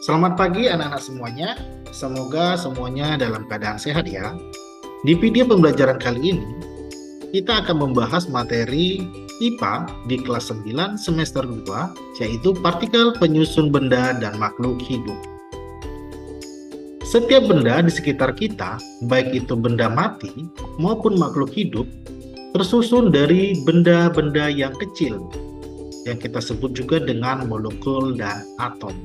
Selamat pagi anak-anak semuanya. Semoga semuanya dalam keadaan sehat ya. Di video pembelajaran kali ini, kita akan membahas materi IPA di kelas 9 semester 2, yaitu partikel penyusun benda dan makhluk hidup. Setiap benda di sekitar kita, baik itu benda mati maupun makhluk hidup, tersusun dari benda-benda yang kecil, yang kita sebut juga dengan molekul dan atom.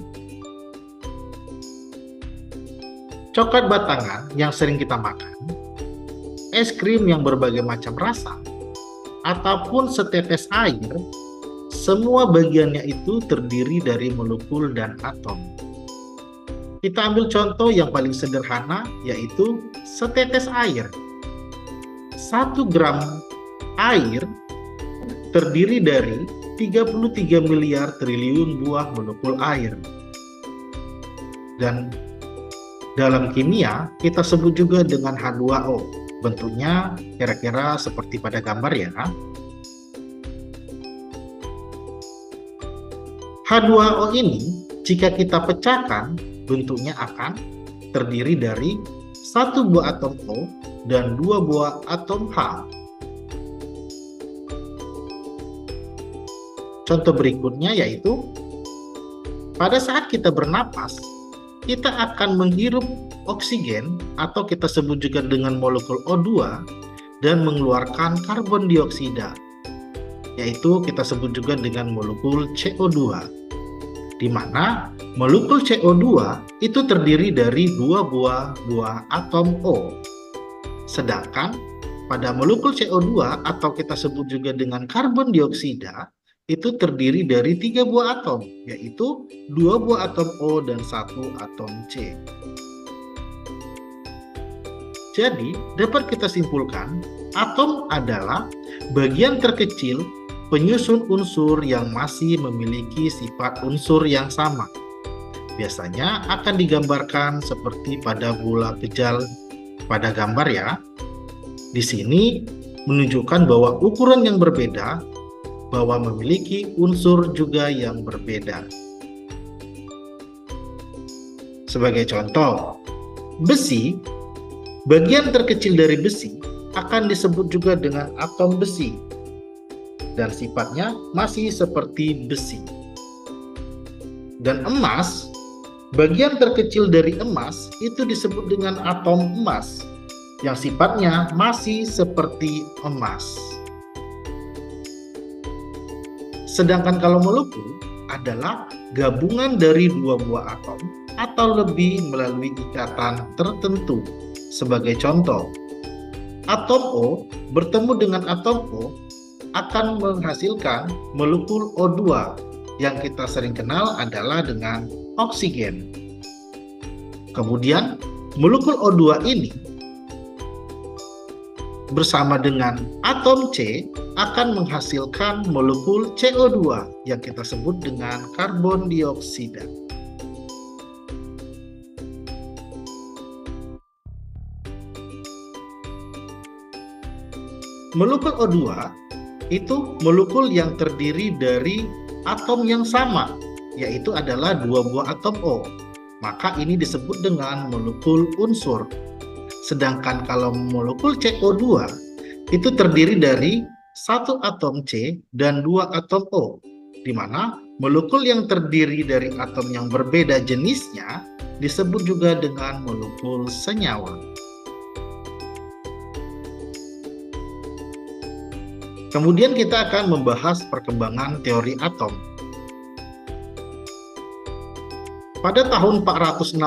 Coklat batangan yang sering kita makan, es krim yang berbagai macam rasa, ataupun setetes air, semua bagiannya itu terdiri dari molekul dan atom. Kita ambil contoh yang paling sederhana, yaitu setetes air. 1 gram air terdiri dari 33 miliar triliun buah molekul air. Dan dalam kimia, kita sebut juga dengan H2O. Bentuknya kira-kira seperti pada gambar ya. H2O ini, jika kita pecahkan, bentuknya akan terdiri dari 1 buah atom O dan 2 buah atom H. Contoh berikutnya yaitu, pada saat kita bernapas, kita akan menghirup oksigen atau kita sebut juga dengan molekul O2 dan mengeluarkan karbon dioksida, yaitu kita sebut juga dengan molekul CO2, di mana molekul CO2 itu terdiri dari 2 buah atom O. Sedangkan pada molekul CO2 atau kita sebut juga dengan karbon dioksida itu terdiri dari 3 buah atom, yaitu 2 buah atom O dan 1 atom C. Jadi, dapat kita simpulkan, atom adalah bagian terkecil penyusun unsur yang masih memiliki sifat unsur yang sama. Biasanya akan digambarkan seperti pada bola pejal pada gambar ya. Di sini menunjukkan bahwa ukuran yang berbeda, bahwa memiliki unsur juga yang berbeda. Sebagai contoh, besi, bagian terkecil dari besi akan disebut juga dengan atom besi, dan sifatnya masih seperti besi. Dan emas, bagian terkecil dari emas itu disebut dengan atom emas, yang sifatnya masih seperti emas. Sedangkan kalau molekul adalah gabungan dari 2 buah atom atau lebih melalui ikatan tertentu. Sebagai contoh, atom O bertemu dengan atom O akan menghasilkan molekul O2 yang kita sering kenal adalah dengan oksigen. Kemudian molekul O2 ini bersama dengan atom C akan menghasilkan molekul CO2 yang kita sebut dengan karbon dioksida. Molekul O2 itu molekul yang terdiri dari atom yang sama, yaitu adalah 2 buah atom O. Maka ini disebut dengan molekul unsur. Sedangkan kalau molekul CO2 itu terdiri dari 1 atom C dan 2 atom O, di mana molekul yang terdiri dari atom yang berbeda jenisnya disebut juga dengan molekul senyawa. Kemudian kita akan membahas perkembangan teori atom. Pada tahun 460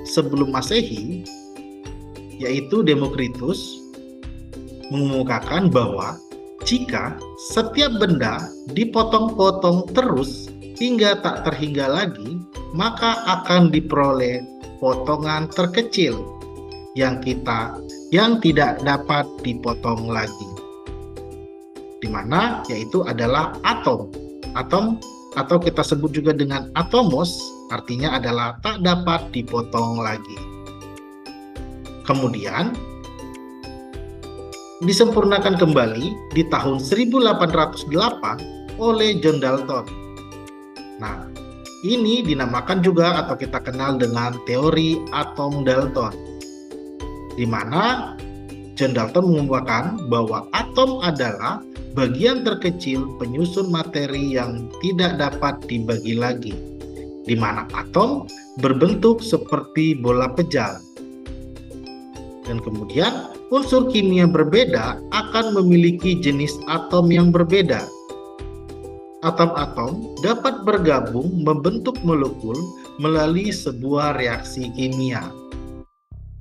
sebelum Masehi, yaitu Demokritus mengemukakan bahwa jika setiap benda dipotong-potong terus hingga tak terhingga lagi, maka akan diperoleh potongan terkecil yang tidak dapat dipotong lagi, di mana yaitu adalah atom. Atom atau kita sebut juga dengan atomos, artinya adalah tak dapat dipotong lagi. Kemudian disempurnakan kembali di tahun 1808 oleh John Dalton. Nah, Ini dinamakan juga atau kita kenal dengan teori atom Dalton, di mana John Dalton mengemukakan bahwa atom adalah bagian terkecil penyusun materi yang tidak dapat dibagi lagi, di mana atom berbentuk seperti bola pejal. Dan kemudian unsur kimia berbeda akan memiliki jenis atom yang berbeda. Atom-atom dapat bergabung membentuk molekul melalui sebuah reaksi kimia.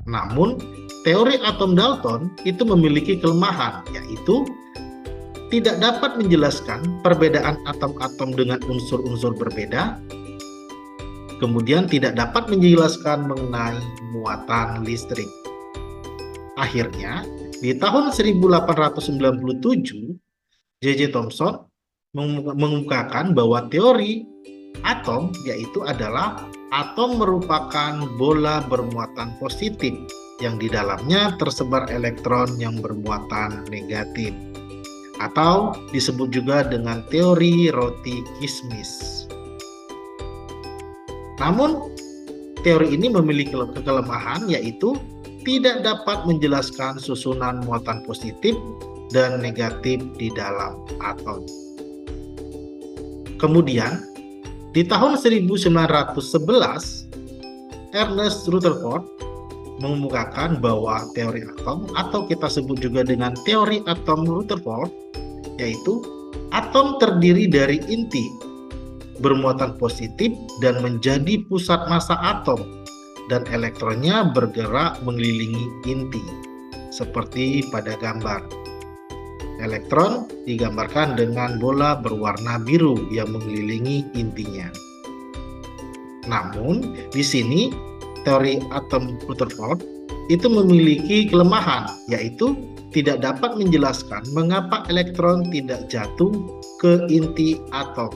Namun, teori atom Dalton itu memiliki kelemahan, yaitu tidak dapat menjelaskan perbedaan atom-atom dengan unsur-unsur berbeda, kemudian tidak dapat menjelaskan mengenai muatan listrik. Akhirnya, di tahun 1897, J.J. Thomson mengemukakan bahwa teori atom yaitu adalah atom merupakan bola bermuatan positif yang di dalamnya tersebar elektron yang bermuatan negatif, atau disebut juga dengan teori roti kismis. Namun, teori ini memiliki kelemahan, yaitu tidak dapat menjelaskan susunan muatan positif dan negatif di dalam atom. Kemudian, di tahun 1911, Ernest Rutherford mengemukakan bahwa teori atom atau kita sebut juga dengan teori atom Rutherford, yaitu atom terdiri dari inti bermuatan positif dan menjadi pusat massa atom, dan elektronnya bergerak mengelilingi inti, seperti pada gambar. Elektron digambarkan dengan bola berwarna biru yang mengelilingi intinya. Namun, di sini teori atom Rutherford itu memiliki kelemahan, yaitu tidak dapat menjelaskan mengapa elektron tidak jatuh ke inti atom.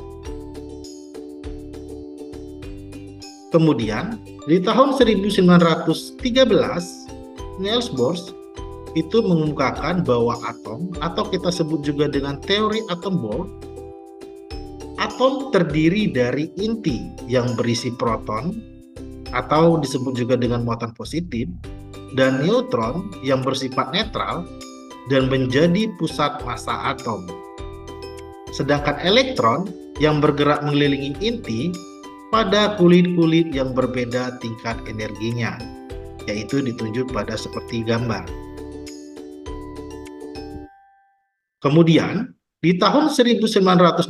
Kemudian, di tahun 1913, Niels Bohr itu mengemukakan bahwa atom atau kita sebut juga dengan teori atom Bohr, atom terdiri dari inti yang berisi proton atau disebut juga dengan muatan positif dan neutron yang bersifat netral dan menjadi pusat massa atom. Sedangkan elektron yang bergerak mengelilingi inti pada kulit-kulit yang berbeda tingkat energinya, yaitu ditunjuk pada seperti gambar. Kemudian, di tahun 1927,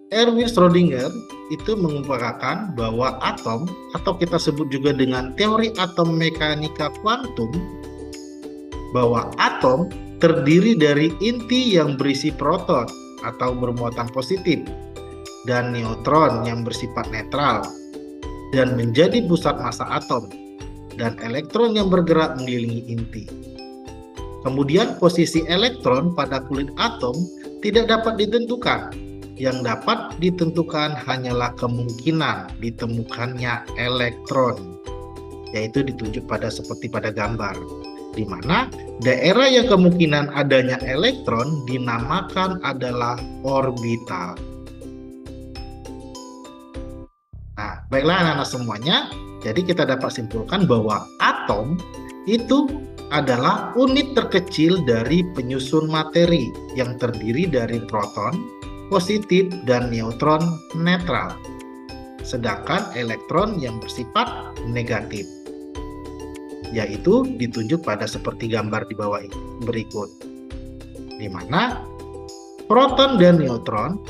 Erwin Schrödinger itu mengemukakan bahwa atom atau kita sebut juga dengan teori atom mekanika kuantum, bahwa atom terdiri dari inti yang berisi proton atau bermuatan positif dan neutron yang bersifat netral dan menjadi pusat massa atom, dan elektron yang bergerak mengelilingi inti. Kemudian posisi elektron pada kulit atom tidak dapat ditentukan. Yang dapat ditentukan hanyalah kemungkinan ditemukannya elektron, yaitu ditunjuk pada seperti pada gambar, di mana daerah yang kemungkinan adanya elektron dinamakan adalah orbital. Nah, baiklah anak-anak semuanya, jadi kita dapat simpulkan bahwa atom itu adalah unit terkecil dari penyusun materi yang terdiri dari proton, positif, dan neutron netral, sedangkan elektron yang bersifat negatif, yaitu ditunjuk pada seperti gambar di bawah ini berikut, di mana proton dan neutron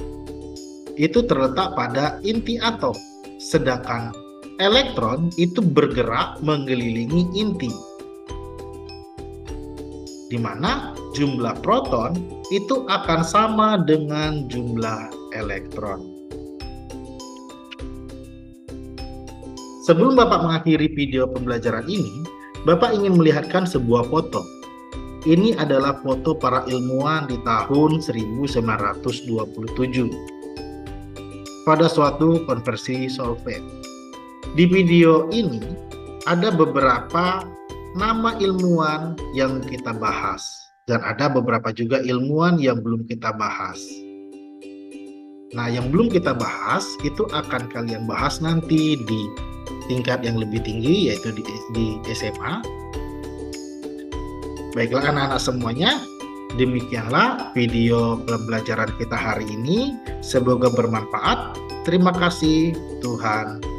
itu terletak pada inti atom, sedangkan elektron itu bergerak mengelilingi inti, di mana jumlah proton itu akan sama dengan jumlah elektron. Sebelum Bapak mengakhiri video pembelajaran ini, Bapak ingin melihatkan sebuah foto. Ini adalah foto para ilmuwan di tahun 1927 pada suatu konversi Solvay. Di video ini ada beberapa nama ilmuwan yang kita bahas, dan ada beberapa juga ilmuwan yang belum kita bahas. Nah, yang belum kita bahas itu akan kalian bahas nanti di tingkat yang lebih tinggi, yaitu di SMA. Baiklah anak-anak semuanya, demikianlah video pembelajaran kita hari ini. Semoga bermanfaat. Terima kasih, Tuhan